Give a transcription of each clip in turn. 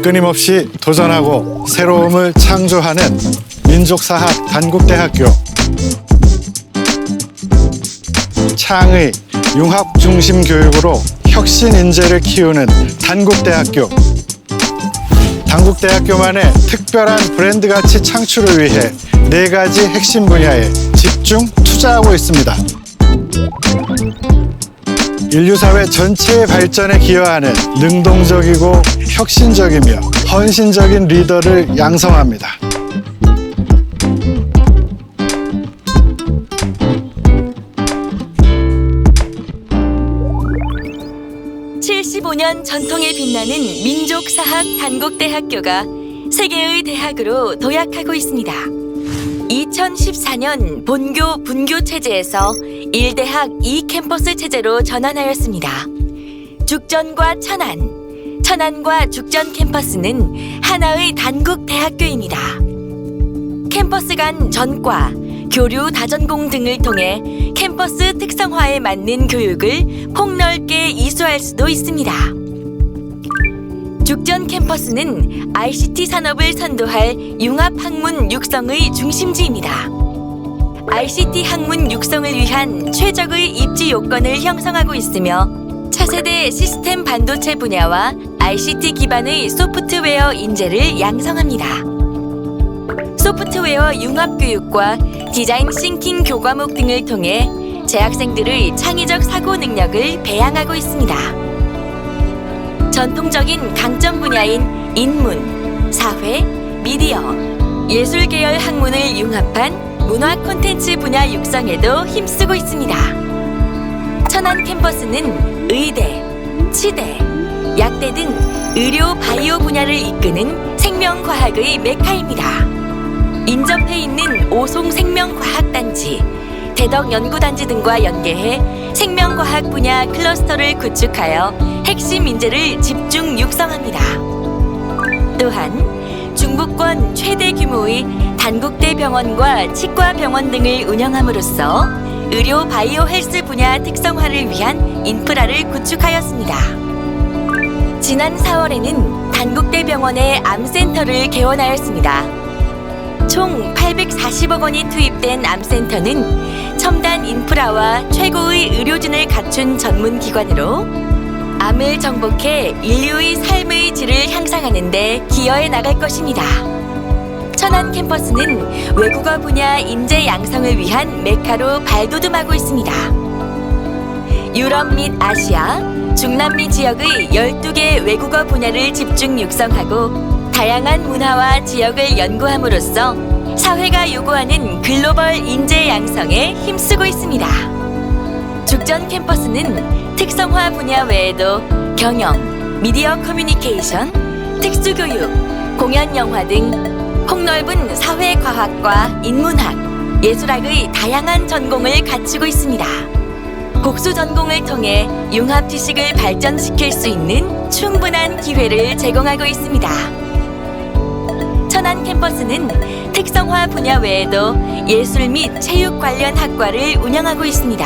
끊임없이 도전하고 새로움을 창조하는 민족사학 단국대학교. 창의, 융합 중심 교육으로 혁신 인재를 키우는 단국대학교. 단국대학교만의 특별한 브랜드 가치 창출을 위해 4가지 핵심 분야에 집중 투자하고 있습니다. 인류 사회 전체의 발전에 기여하는 능동적이고 혁신적이며 헌신적인 리더를 양성합니다. (75년) 전통에 빛나는 민족사학 단국대학교가 세계의 대학으로 도약하고 있습니다. 2014년 본교 분교 체제에서 1대학 2캠퍼스 체제로 전환하였습니다. 죽전과 천안, 천안과 죽전 캠퍼스는 하나의 단국대학교입니다. 캠퍼스 간 전과, 교류 다전공 등을 통해 캠퍼스 특성화에 맞는 교육을 폭넓게 이수할 수도 있습니다. 죽전 캠퍼스는 ICT 산업을 선도할 융합 학문 육성의 중심지입니다. ICT 학문 육성을 위한 최적의 입지 요건을 형성하고 있으며 차세대 시스템 반도체 분야와 ICT 기반의 소프트웨어 인재를 양성합니다. 소프트웨어 융합 교육과 디자인 싱킹 교과목 등을 통해 재학생들의 창의적 사고 능력을 배양하고 있습니다. 전통적인 강점 분야인 인문, 사회, 미디어, 예술 계열 학문을 융합한 문화 콘텐츠 분야 육성에도 힘쓰고 있습니다. 천안 캠퍼스는 의대, 치대, 약대 등 의료 바이오 분야를 이끄는 생명과학의 메카입니다. 인접해 있는 오송 생명과학단지, 대덕연구단지 등과 연계해 생명과학 분야 클러스터를 구축하여 핵심 인재를 집중 육성합니다. 또한 중부권 최대 규모의 단국대 병원과 치과병원 등을 운영함으로써 의료 바이오 헬스 분야 특성화를 위한 인프라를 구축하였습니다. 지난 4월에는 단국대 병원에 암센터를 개원하였습니다. 총 840억 원이 투입된 암센터는 첨단 인프라와 최고의 의료진을 갖춘 전문기관으로 암을 정복해 인류의 삶의 질을 향상하는 데 기여해 나갈 것입니다. 천안 캠퍼스는 외국어 분야 인재 양성을 위한 메카로 발돋움하고 있습니다. 유럽 및 아시아, 중남미 지역의 12개 외국어 분야를 집중 육성하고 다양한 문화와 지역을 연구함으로써 사회가 요구하는 글로벌 인재 양성에 힘쓰고 있습니다. 죽전 캠퍼스는 특성화 분야 외에도 경영, 미디어 커뮤니케이션, 특수교육, 공연 영화 등 폭넓은 사회과학과 인문학, 예술학의 다양한 전공을 갖추고 있습니다. 복수 전공을 통해 융합 지식을 발전시킬 수 있는 충분한 기회를 제공하고 있습니다. 천안 캠퍼스는 특성화 분야 외에도 예술 및 체육 관련 학과를 운영하고 있습니다.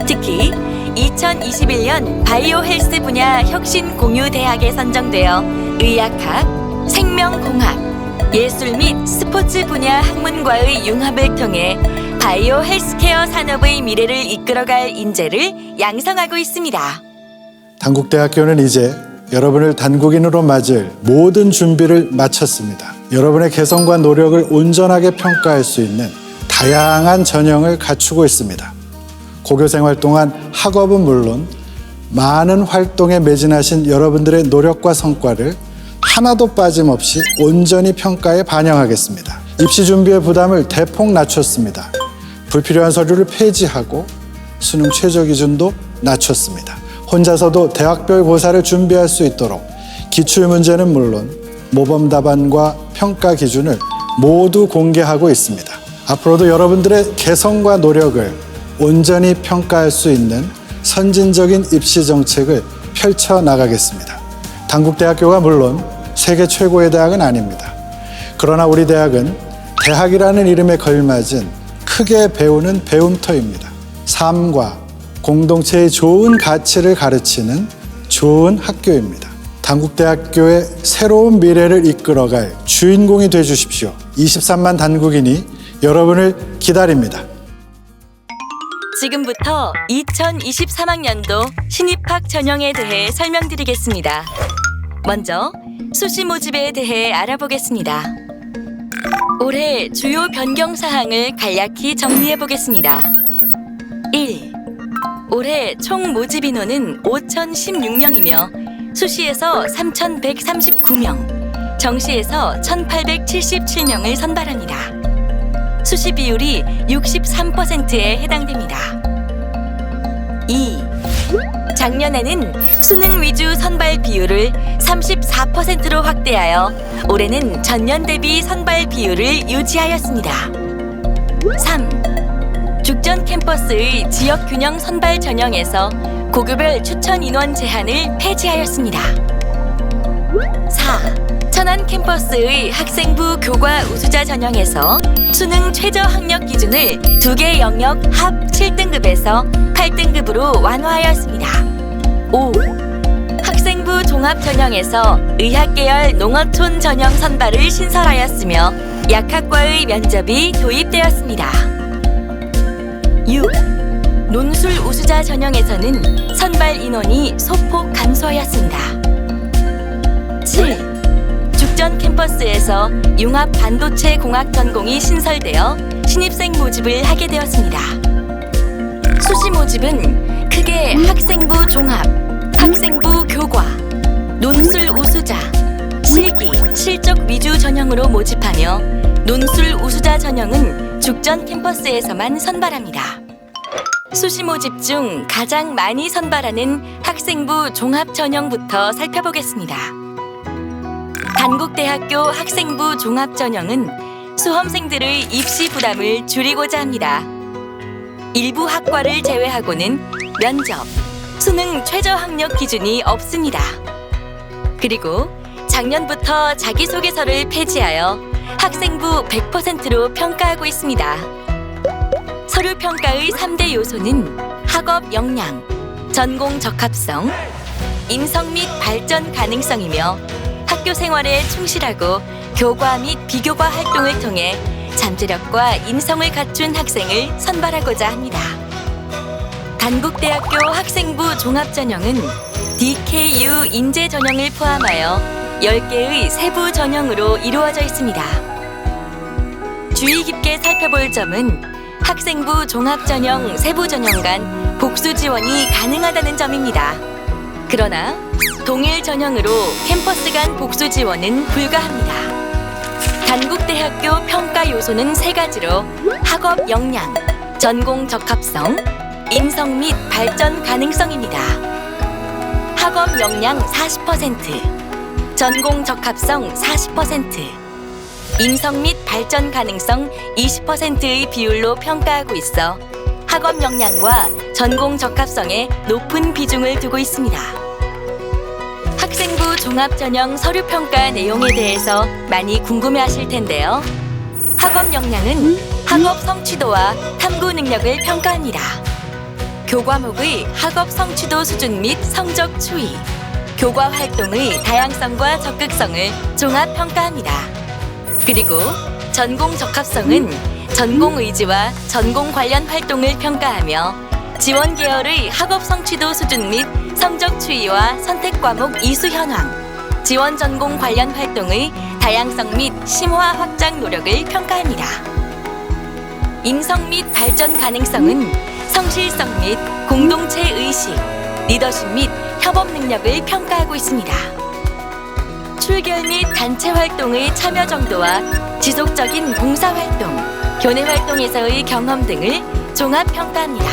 특히 2021년 바이오 헬스 분야 혁신 공유 대학에 선정되어 의학학, 생명공학, 예술 및 스포츠 분야 학문과의 융합을 통해 바이오 헬스케어 산업의 미래를 이끌어갈 인재를 양성하고 있습니다. 단국대학교는 이제 여러분을 단국인으로 맞을 모든 준비를 마쳤습니다. 여러분의 개성과 노력을 온전하게 평가할 수 있는 다양한 전형을 갖추고 있습니다. 고교생활 동안 학업은 물론 많은 활동에 매진하신 여러분들의 노력과 성과를 하나도 빠짐없이 온전히 평가에 반영하겠습니다. 입시 준비의 부담을 대폭 낮췄습니다. 불필요한 서류를 폐지하고 수능 최저 기준도 낮췄습니다. 혼자서도 대학별 고사를 준비할 수 있도록 기출문제는 물론 모범 답안과 평가 기준을 모두 공개하고 있습니다. 앞으로도 여러분들의 개성과 노력을 온전히 평가할 수 있는 선진적인 입시 정책을 펼쳐나가겠습니다. 단국대학교가 물론 세계 최고의 대학은 아닙니다. 그러나 우리 대학은 대학이라는 이름에 걸맞은 크게 배우는 배움터입니다. 삶과 공동체의 좋은 가치를 가르치는 좋은 학교입니다. 단국대학교의 새로운 미래를 이끌어갈 주인공이 되주십시오. 23만 단국인이 여러분을 기다립니다. 지금부터 2023학년도 신입학 전형에 대해 설명드리겠습니다. 먼저 수시 모집에 대해 알아보겠습니다. 올해 주요 변경 사항을 간략히 정리해 보겠습니다. 1. 올해 총 모집 인원은 5,016명이며 수시에서 3,139명, 정시에서 1,877명을 선발합니다. 수시 비율이 63%에 해당됩니다. 2. 작년에는 수능 위주 선발 비율을 34%로 확대하여 올해는 전년 대비 선발 비율을 유지하였습니다. 3. 죽전 캠퍼스의 지역 균형 선발 전형에서 고교별 추천 인원 제한을 폐지하였습니다. 4. 천안 캠퍼스의 학생부 교과 우수자 전형에서 수능 최저 학력 기준을 2개 영역 합 7등급에서 8등급으로 완화하였습니다. 5. 학생부 종합 전형에서 의학계열 농어촌 전형 선발을 신설하였으며 약학과의 면접이 도입되었습니다. 6. 논술 우수자 전형에서는 선발 인원이 소폭 감소하였습니다. 7. 죽전 캠퍼스에서 융합 반도체 공학 전공이 신설되어 신입생 모집을 하게 되었습니다. 수시 모집은 크게 학생부 종합, 학생부 교과, 논술 우수자, 실기, 실적 위주 전형으로 모집하며 논술 우수자 전형은 죽전 캠퍼스에서만 선발합니다. 수시 모집 중 가장 많이 선발하는 학생부 종합 전형부터 살펴보겠습니다. 단국대학교 학생부 종합 전형은 수험생들의 입시 부담을 줄이고자 합니다. 일부 학과를 제외하고는 면접, 수능 최저 학력 기준이 없습니다. 그리고 작년부터 자기소개서를 폐지하여 학생부 100%로 평가하고 있습니다. 서류 평가의 3대 요소는 학업 역량, 전공 적합성, 인성 및 발전 가능성이며 학교 생활에 충실하고 교과 및 비교과 활동을 통해 잠재력과 인성을 갖춘 학생을 선발하고자 합니다. 단국대학교 학생부 종합전형은 DKU 인재 전형을 포함하여 10개의 세부 전형으로 이루어져 있습니다. 주의 깊게 살펴볼 점은 학생부 종합전형 세부 전형 간 복수 지원이 가능하다는 점입니다. 그러나 동일 전형으로 캠퍼스 간 복수 지원은 불가합니다. 단국대학교 평가 요소는 3가지로 학업 역량, 전공 적합성, 인성 및 발전 가능성입니다. 학업 역량 40%, 전공 적합성 40%, 인성 및 발전 가능성 20%의 비율로 평가하고 있어 학업 역량과 전공 적합성에 높은 비중을 두고 있습니다. 학생부 종합전형 서류평가 내용에 대해서 많이 궁금해하실 텐데요. 학업 역량은 학업 성취도와 탐구 능력을 평가합니다. 교과목의 학업 성취도 수준 및 성적 추이, 교과 활동의 다양성과 적극성을 종합 평가합니다. 그리고 전공 적합성은 전공 의지와 전공 관련 활동을 평가하며 지원 계열의 학업 성취도 수준 및 성적 추이와 선택 과목 이수 현황, 지원 전공 관련 활동의 다양성 및 심화 확장 노력을 평가합니다. 인성 및 발전 가능성은 성실성 및 공동체 의식, 리더십 및 협업 능력을 평가하고 있습니다. 출결 및 단체 활동의 참여 정도와 지속적인 봉사 활동, 교내 활동에서의 경험 등을 종합 평가합니다.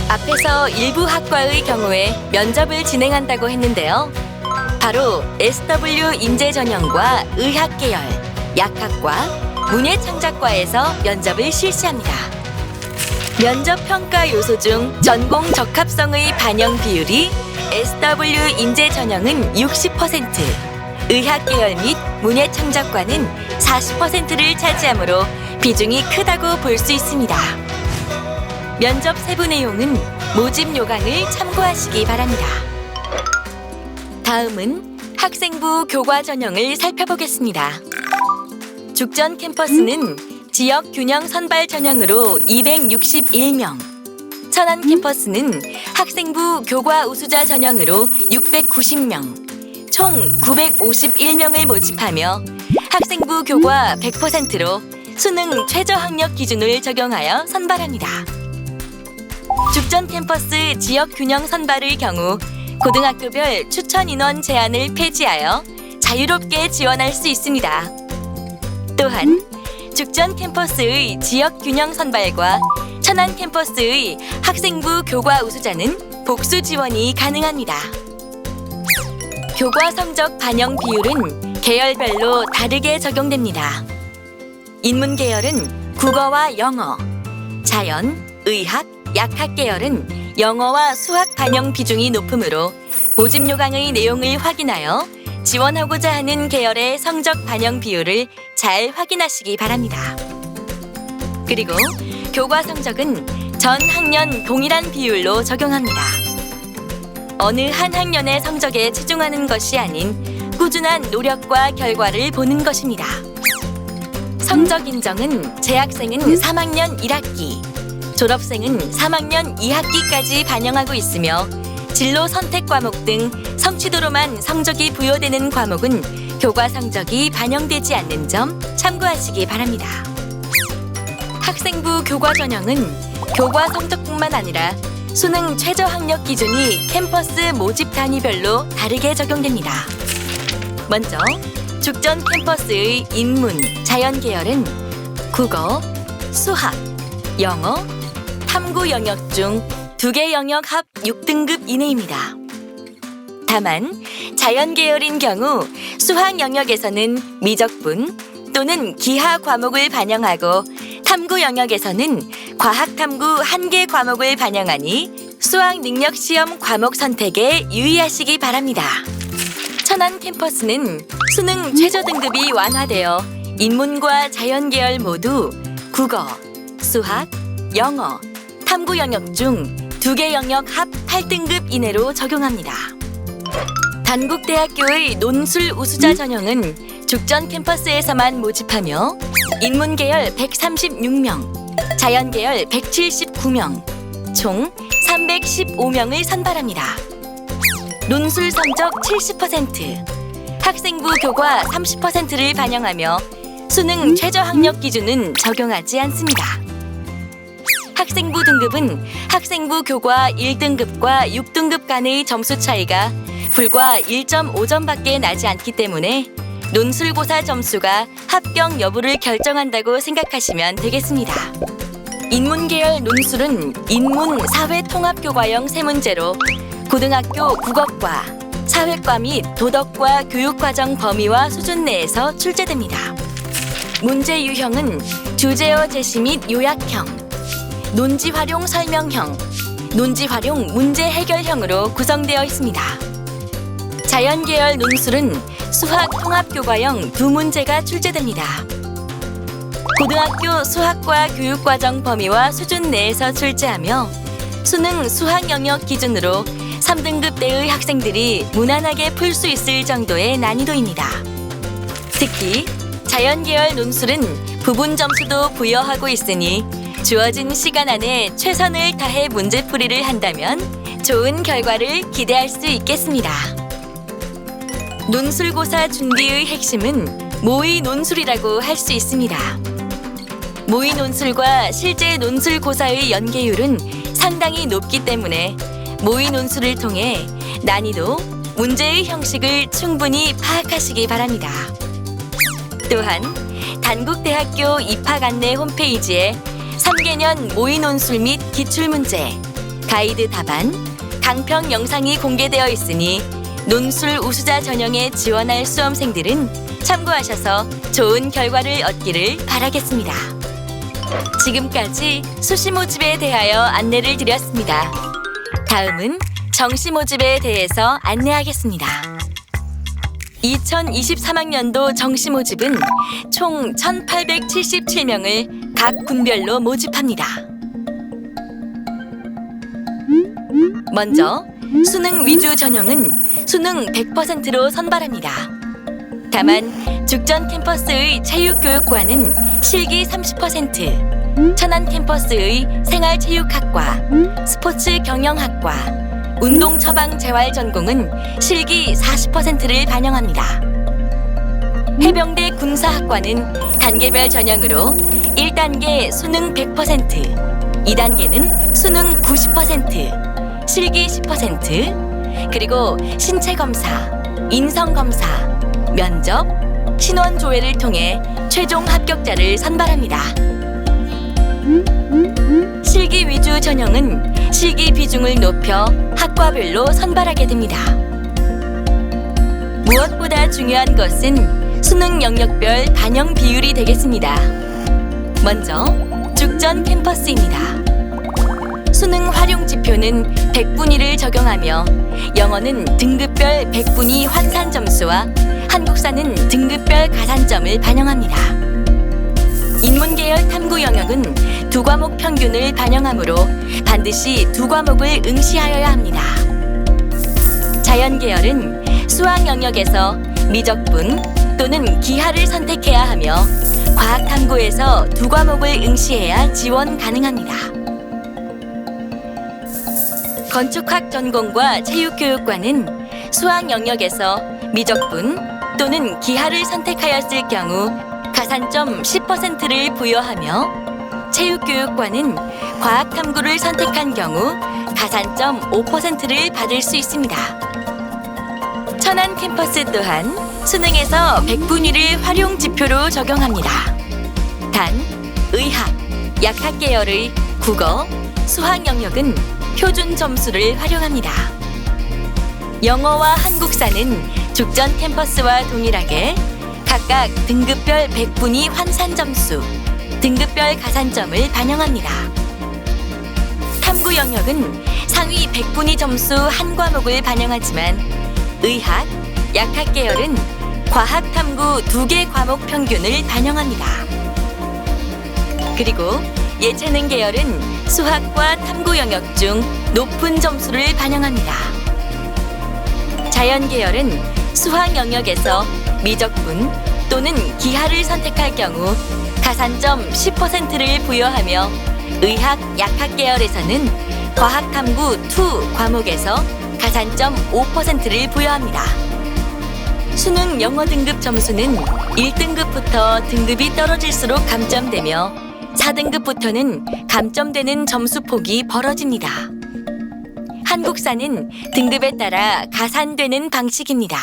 앞에서 일부 학과의 경우에 면접을 진행한다고 했는데요. 바로 SW 인재 전형과 의학 계열, 약학과, 문예창작과에서 면접을 실시합니다. 면접 평가 요소 중 전공 적합성의 반영 비율이 SW 인재 전형은 60%, 의학 계열 및 문예창작과는 40%를 차지하므로 비중이 크다고 볼 수 있습니다. 면접 세부 내용은 모집 요강을 참고하시기 바랍니다. 다음은 학생부 교과 전형을 살펴보겠습니다. 죽전 캠퍼스는 지역 균형 선발 전형으로 261명, 천안 캠퍼스는 학생부 교과 우수자 전형으로 690명, 총 951명을 모집하며 학생부 교과 100%로 수능 최저 학력 기준을 적용하여 선발합니다. 죽전 캠퍼스 지역 균형 선발의 경우 고등학교별 추천 인원 제한을 폐지하여 자유롭게 지원할 수 있습니다. 또한 죽전 캠퍼스의 지역 균형 선발과 천안 캠퍼스의 학생부 교과 우수자는 복수 지원이 가능합니다. 교과 성적 반영 비율은 계열별로 다르게 적용됩니다. 인문 계열은 국어와 영어, 자연, 의학, 약학 계열은 영어와 수학 반영 비중이 높으므로 모집 요강의 내용을 확인하여 지원하고자 하는 계열의 성적 반영 비율을 잘 확인하시기 바랍니다. 그리고 교과 성적은 전 학년 동일한 비율로 적용합니다. 어느 한 학년의 성적에 치중하는 것이 아닌 꾸준한 노력과 결과를 보는 것입니다. 성적 인정은 재학생은 3학년 1학기, 졸업생은 3학년 2학기까지 반영하고 있으며 진로 선택 과목 등 성취도로만 성적이 부여되는 과목은 교과 성적이 반영되지 않는 점 참고하시기 바랍니다. 학생부 교과 전형은 교과 성적뿐만 아니라 수능 최저 학력 기준이 캠퍼스 모집 단위별로 다르게 적용됩니다. 먼저 죽전 캠퍼스의 인문, 자연 계열은 국어, 수학, 영어, 탐구 영역 중 2개 영역 합 6등급 이내입니다. 다만 자연 계열인 경우 수학 영역에서는 미적분 또는 기하 과목을 반영하고 탐구 영역에서는 과학 탐구 1개 과목을 반영하니 수학 능력 시험 과목 선택에 유의하시기 바랍니다. 천안 캠퍼스는 수능 최저 등급이 완화되어 인문과 자연 계열 모두 국어, 수학, 영어, 탐구 영역 중 2개 영역 합 8등급 이내로 적용합니다. 단국대학교의 논술 우수자 전형은 죽전 캠퍼스에서만 모집하며 인문 계열 136명, 자연 계열 179명, 총 315명을 선발합니다. 논술 성적 70%, 학생부 교과 30%를 반영하며 수능 최저 학력 기준은 적용하지 않습니다. 학생부 등급은 학생부 교과 1등급과 6등급 간의 점수 차이가 불과 1.5점밖에 나지 않기 때문에 논술고사 점수가 합격 여부를 결정한다고 생각하시면 되겠습니다. 인문 계열 논술은 인문 사회통합교과형 3문제로 고등학교 국어과, 사회과 및 도덕과 교육과정 범위와 수준 내에서 출제됩니다. 문제 유형은 주제어 제시 및 요약형, 논지 활용 설명형, 논지 활용 문제 해결형으로 구성되어 있습니다. 자연 계열 논술은 수학 통합교과형 2문제가 출제됩니다. 고등학교 수학과 교육과정 범위와 수준 내에서 출제하며 수능 수학 영역 기준으로 3등급대의 학생들이 무난하게 풀 수 있을 정도의 난이도입니다. 특히 자연 계열 논술은 부분 점수도 부여하고 있으니 주어진 시간 안에 최선을 다해 문제풀이를 한다면 좋은 결과를 기대할 수 있겠습니다. 논술고사 준비의 핵심은 모의 논술이라고 할 수 있습니다. 모의 논술과 실제 논술고사의 연계율은 상당히 높기 때문에 모의 논술을 통해 난이도, 문제의 형식을 충분히 파악하시기 바랍니다. 또한 단국대학교 입학 안내 홈페이지에 3개년 모의 논술 및 기출문제, 가이드 답안, 강평 영상이 공개되어 있으니 논술 우수자 전형에 지원할 수험생들은 참고하셔서 좋은 결과를 얻기를 바라겠습니다. 지금까지 수시 모집에 대하여 안내를 드렸습니다. 다음은 정시 모집에 대해서 안내하겠습니다. 2023학년도 정시 모집은 총 1,877명을 각 군별로 모집합니다. 먼저 수능 위주 전형은 수능 100%로 선발합니다. 다만 죽전 캠퍼스의 체육교육과는 실기 30%, 천안 캠퍼스의 생활체육학과, 스포츠 경영학과, 운동처방재활전공은 실기 40%를 반영합니다. 해병대 군사학과는 단계별 전형으로 1단계 수능 100%, 2단계는 수능 90%, 실기 10%, 그리고 신체검사, 인성검사, 면접, 신원조회를 통해 최종 합격자를 선발합니다. 실기 위주 전형은 실기 비중을 높여 학과별로 선발하게 됩니다. 무엇보다 중요한 것은 수능 영역별 반영 비율이 되겠습니다. 먼저 죽전 캠퍼스입니다. 수능 활용 지표는 100분위를 적용하며 영어는 등급별 100분위 환산 점수와 한국사는 등급별 가산점을 반영합니다. 인문계열 탐구 영역은 2과목 평균을 반영하므로 반드시 2과목을 응시하여야 합니다. 자연계열은 수학 영역에서 미적분 또는 기하를 선택해야 하며 과학탐구에서 2과목을 응시해야 지원 가능합니다. 건축학 전공과 체육교육과는 수학 영역에서 미적분 또는 기하를 선택하였을 경우 가산점 10%를 부여하며 체육교육과는 과학탐구를 선택한 경우 가산점 5%를 받을 수 있습니다. 천안 캠퍼스 또한 수능에서 100분위를 활용 지표로 적용합니다. 단, 의학, 약학 계열의 국어, 수학 영역은 표준 점수를 활용합니다. 영어와 한국사는 죽전 캠퍼스와 동일하게 각각 등급별 100분위 환산 점수, 등급별 가산점을 반영합니다. 탐구 영역은 상위 100분위 점수 한 과목을 반영하지만 의학, 약학 계열은 과학 탐구 2개 과목 평균을 반영합니다. 그리고 예체능 계열은 수학과 탐구 영역 중 높은 점수를 반영합니다. 자연 계열은 수학 영역에서 미적분 또는 기하를 선택할 경우 가산점 10%를 부여하며 의학, 약학 계열에서는 과학 탐구 2 과목에서 가산점 5%를 부여합니다. 수능 영어 등급 점수는 1등급부터 등급이 떨어질수록 감점되며 4등급부터는 감점되는 점수폭이 벌어집니다. 한국사는 등급에 따라 가산되는 방식입니다.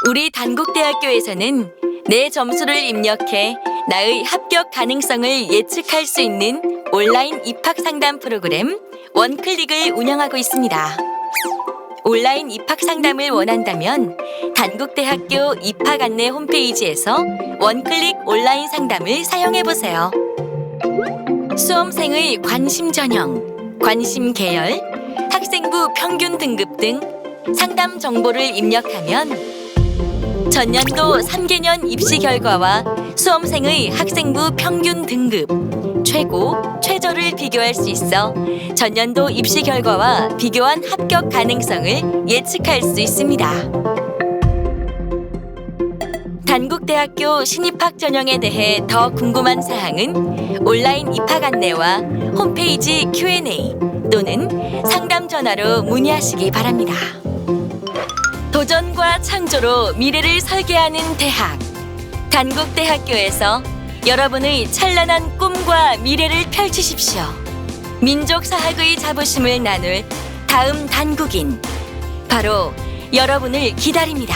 우리 단국대학교에서는 내 점수를 입력해 나의 합격 가능성을 예측할 수 있는 온라인 입학 상담 프로그램 원클릭을 운영하고 있습니다. 온라인 입학 상담을 원한다면 단국대학교 입학 안내 홈페이지에서 원클릭 온라인 상담을 사용해 보세요. 수험생의 관심 전형, 관심 계열, 학생부 평균 등급 등 상담 정보를 입력하면 전년도 3개년 입시 결과와 수험생의 학생부 평균 등급, 최고, 최저를 비교할 수 있어 전년도 입시 결과와 비교한 합격 가능성을 예측할 수 있습니다. 단국대학교 신입학 전형에 대해 더 궁금한 사항은 온라인 입학 안내와 홈페이지 Q&A 또는 상담 전화로 문의하시기 바랍니다. 도전과 창조로 미래를 설계하는 대학 단국대학교에서 여러분의 찬란한 꿈과 미래를 펼치십시오. 민족사학의 자부심을 나눌 다음 단국인 바로 여러분을 기다립니다.